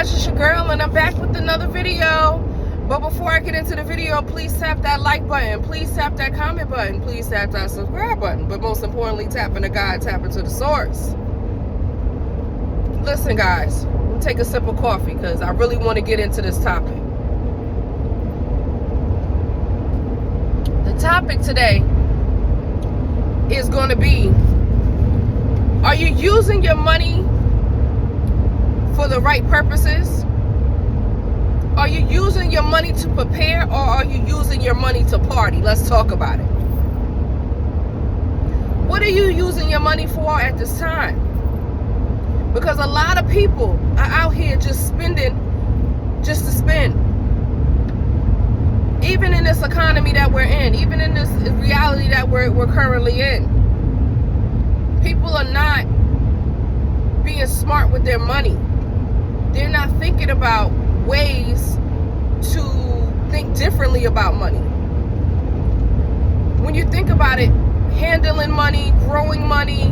guys, it's your girl and I'm back with another video. But before I get into the video, please tap that like button, please tap that comment button, please tap that subscribe button, but most importantly, tap into God, tap into the source. Listen guys, we'll take a sip of coffee because I really want to get into this topic. The topic today is going to be, are you using your money for the right purposes? Are you using your money to prepare, or are you using your money to party? Let's talk about it. What are you using your money for at this time? Because a lot of people are out here just spending just to spend. Even in this economy that we're in, even in this reality that we're currently in, people are not being smart with their money. They're not thinking about ways to think differently about money. When you think about it, handling money, growing money,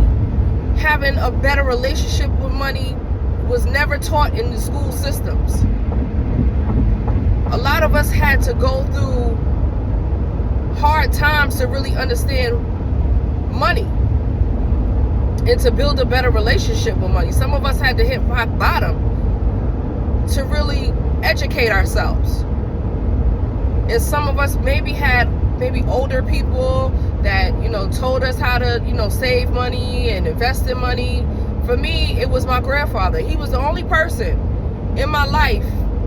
having a better relationship with money was never taught in the school systems. A lot of us had to go through hard times to really understand money and to build a better relationship with money. Some of us had to hit rock bottom to really educate ourselves. And some of us maybe had older people that, told us how to, save money and invest in money. For me, it was my grandfather. He was the only person in my life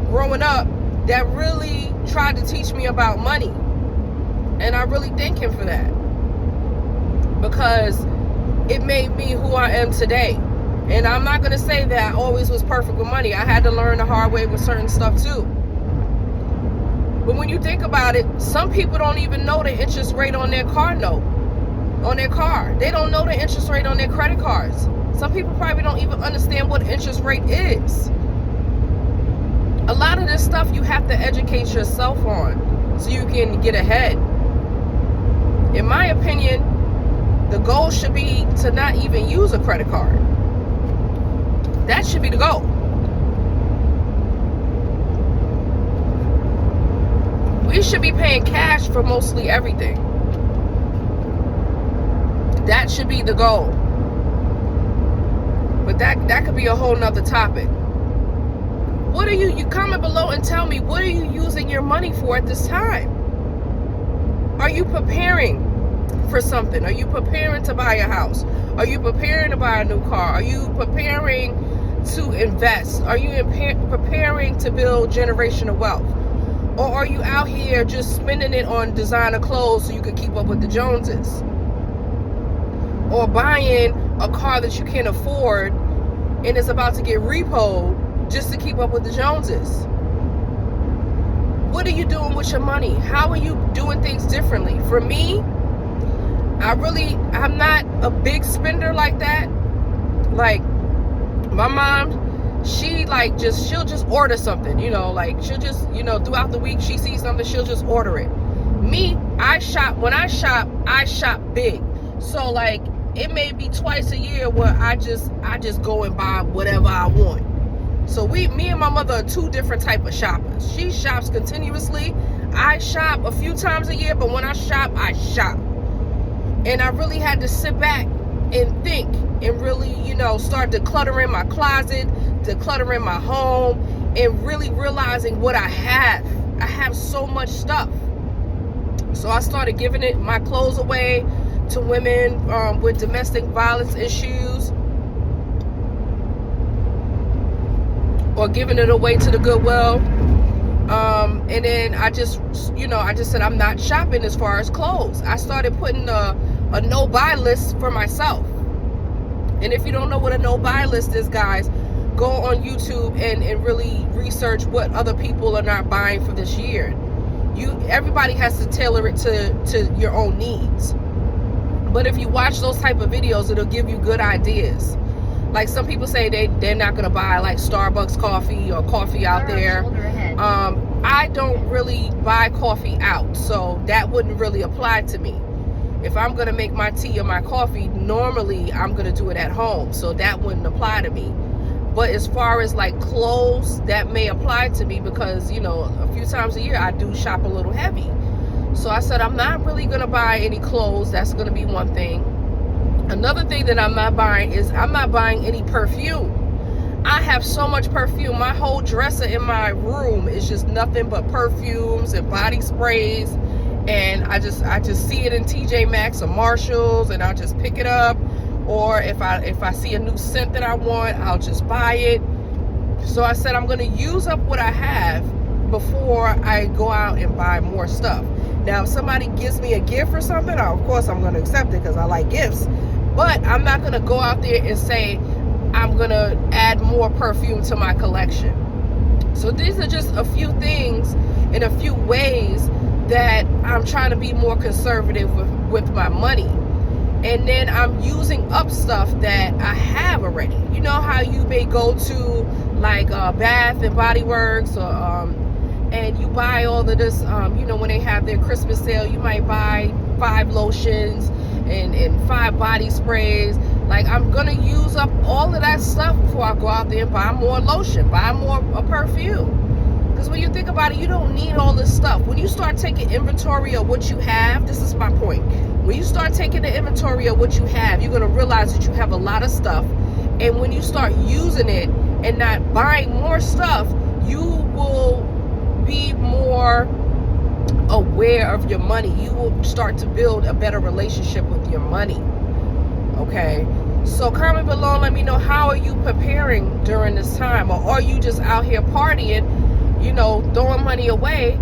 growing up that really tried to teach me about money. And I really thank him for that, because it made me who I am today. And I'm not going to say that I always was perfect with money. I had to learn the hard way with certain stuff too. But when you think about it, some people don't even know the interest rate on their car note, on their car. They don't know the interest rate on their credit cards. Some people probably don't even understand what interest rate is. A lot of this stuff you have to educate yourself on so you can get ahead. In my opinion, the goal should be to not even use a credit card. That should be the goal. We should be paying cash for mostly everything. That should be the goal. But that could be a whole nother topic. What are you comment below and tell me, what are you using your money for at this time? Are you preparing for something? Are you preparing to buy a house? Are you preparing to buy a new car? Are you preparing to invest? Are you preparing to build generational wealth? Or are you out here just spending it on designer clothes so you can keep up with the Joneses? Or buying a car that you can't afford and it's about to get repoed just to keep up with the Joneses? What are you doing with your money? How are you doing things differently? For me, I'm not a big spender like that. Like my mom, she'll just order something, she'll just, throughout the week she sees something, she'll just order it. Me, when I shop big. So like it may be twice a year where I just go and buy whatever I want. So me and my mother are two different type of shoppers. She shops continuously. I shop a few times a year, but when I shop, I shop. And I really had to sit back and think and really, start decluttering my closet, decluttering my home, and really realizing what I have. I have so much stuff. So I started giving my clothes away to women with domestic violence issues, or giving it away to the Goodwill. And then I just said I'm not shopping as far as clothes. I started putting a no-buy list for myself. And if you don't know what a no-buy list is, guys, go on YouTube and really research what other people are not buying for this year. Everybody has to tailor it to your own needs. But if you watch those type of videos, it'll give you good ideas. Like some people say they're not going to buy like Starbucks coffee or coffee out there. I don't really buy coffee out, so that wouldn't really apply to me. If I'm going to make my tea or my coffee, normally I'm going to do it at home, so that wouldn't apply to me. But as far as like clothes, that may apply to me because, you know, a few times a year I do shop a little heavy. So I said, I'm not really going to buy any clothes. That's going to be one thing. Another thing that I'm not buying is I'm not buying any perfume. I have so much perfume. My whole dresser in my room is just nothing but perfumes and body sprays. And I just see it in TJ Maxx or Marshalls, and I'll just pick it up. Or if I see a new scent that I want, I'll just buy it. So I said I'm going to use up what I have before I go out and buy more stuff. Now, if somebody gives me a gift or something, of course I'm going to accept it because I like gifts. But I'm not going to go out there and say I'm going to add more perfume to my collection. So these are just a few things in a few ways that I'm trying to be more conservative with my money. And then I'm using up stuff that I have already. You know how you may go to like Bath and Body Works, or and you buy all of this, you know, when they have their Christmas sale, you might buy 5 lotions and 5 body sprays. Like, I'm gonna use up all of that stuff before I go out there and buy more lotion, buy more perfume. Because when you think about it, you don't need all this stuff. When you start taking inventory of what you have, this is my point. When you start taking the inventory of what you have, you're going to realize that you have a lot of stuff. And when you start using it and not buying more stuff, you will be more aware of your money. You will start to build a better relationship with your money. Okay? So comment below and let me know, how are you preparing during this time? Or are you just out here partying, you know, throwing money away?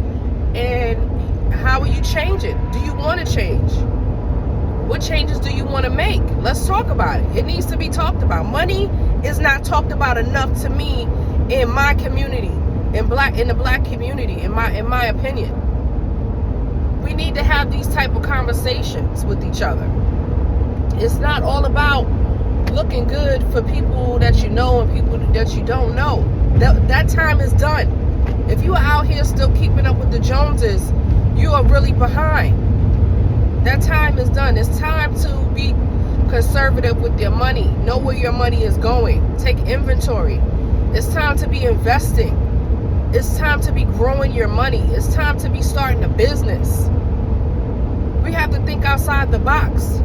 And how will you change it? Do you want to change? What changes do you want to make? Let's talk about it. It needs to be talked about. Money is not talked about enough to me in my community, in the black community, in my opinion. We need to have these type of conversations with each other. It's not all about looking good for people that you know and people that you don't know. That time is done. If you are out here still keeping up with the Joneses, you are really behind. That time is done. It's time to be conservative with your money. Know where your money is going. Take inventory. It's time to be investing. It's time to be growing your money. It's time to be starting a business. We have to think outside the box.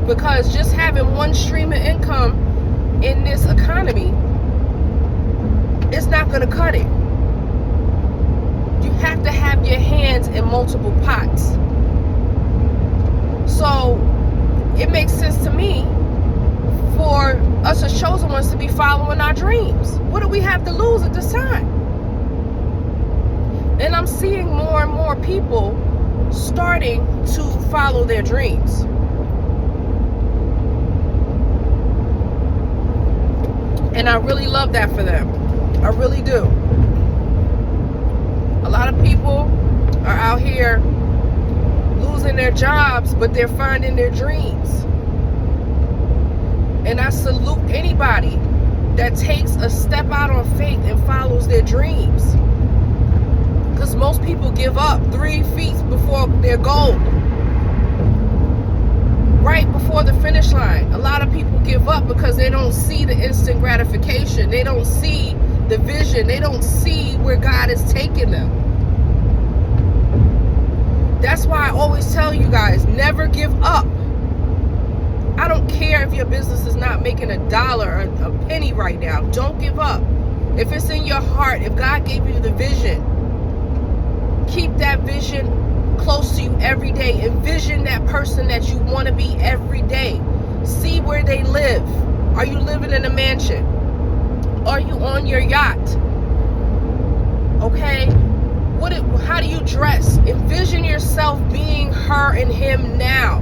Because just having one stream of income in this economy is not going to cut it. You have to have your hands in multiple pots. So it makes sense to me for us as chosen ones to be following our dreams. What do we have to lose at this time? And I'm seeing more and more people starting to follow their dreams. And I really love that for them. I really do. A lot of people are out here losing their jobs, but they're finding their dreams. And I salute anybody that takes a step out on faith and follows their dreams. Because most people give up 3 feet before their goal. Right before the finish line. A lot of people give up because they don't see the instant gratification. They don't see the vision. They don't see where God is taking them. That's why I always tell you guys, never give up. I don't care if your business is not making $1 or a penny right now. Don't give up. If it's in your heart, if God gave you the vision, keep that vision close to you every day. Envision that person that you want to be every day. See where they live. Are you living in a mansion? Are you on your yacht? Okay? How do you dress? Envision yourself being her and him now.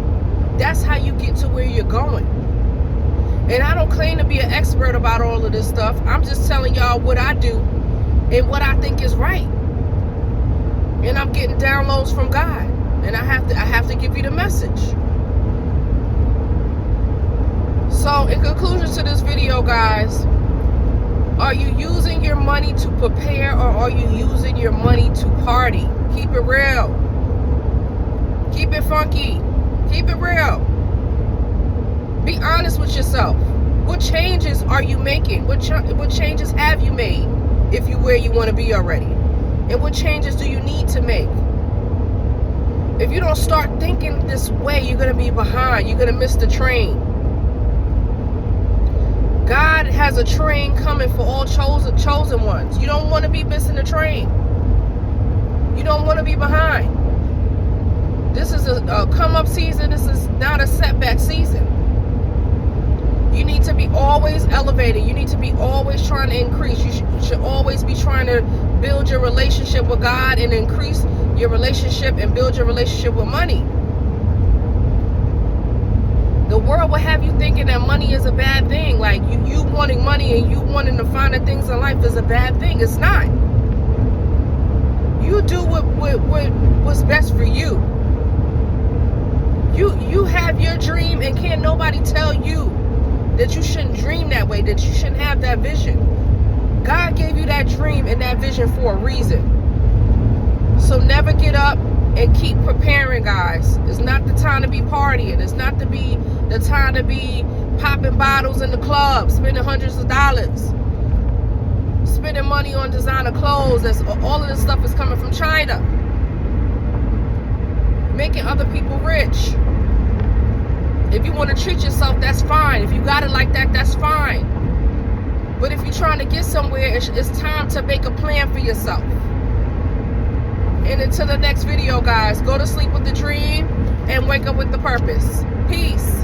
That's how you get to where you're going. And I don't claim to be an expert about all of this stuff. I'm just telling y'all what I do and what I think is right. And I'm getting downloads from God. And I have to give you the message. So in conclusion to this video, guys, are you using your money to prepare, or are you using your money to party? Keep it real. Keep it funky. Keep it real. Be honest with yourself. What changes are you making? What changes have you made if you're where you want to be already? And what changes do you need to make? If you don't start thinking this way, you're going to be behind. You're going to miss the train. God has a train coming for all chosen ones. You don't want to be missing the train. You don't want to be behind. This is a come up season. This is not a setback season. You need to be always elevated. You need to be always trying to increase. You should always be trying to build your relationship with God and increase your relationship and build your relationship with money. The world will have you thinking that money is a bad thing. Like you wanting money and you wanting to find the things in life is a bad thing. It's not. You do what's best for you. You have your dream, and can't nobody tell you that you shouldn't dream that way, that you shouldn't have that vision. God gave you that dream and that vision for a reason. So never get up and keep preparing, guys. It's not the time to be partying. It's not the time to be popping bottles in the club, spending hundreds of dollars, spending money on designer clothes. All of this stuff is coming from China, making other people rich. If you want to treat yourself, that's fine. If you got it like that, that's fine. But if you're trying to get somewhere, it's time to make a plan for yourself. And until the next video, guys, go to sleep with the dream and wake up with the purpose. Peace.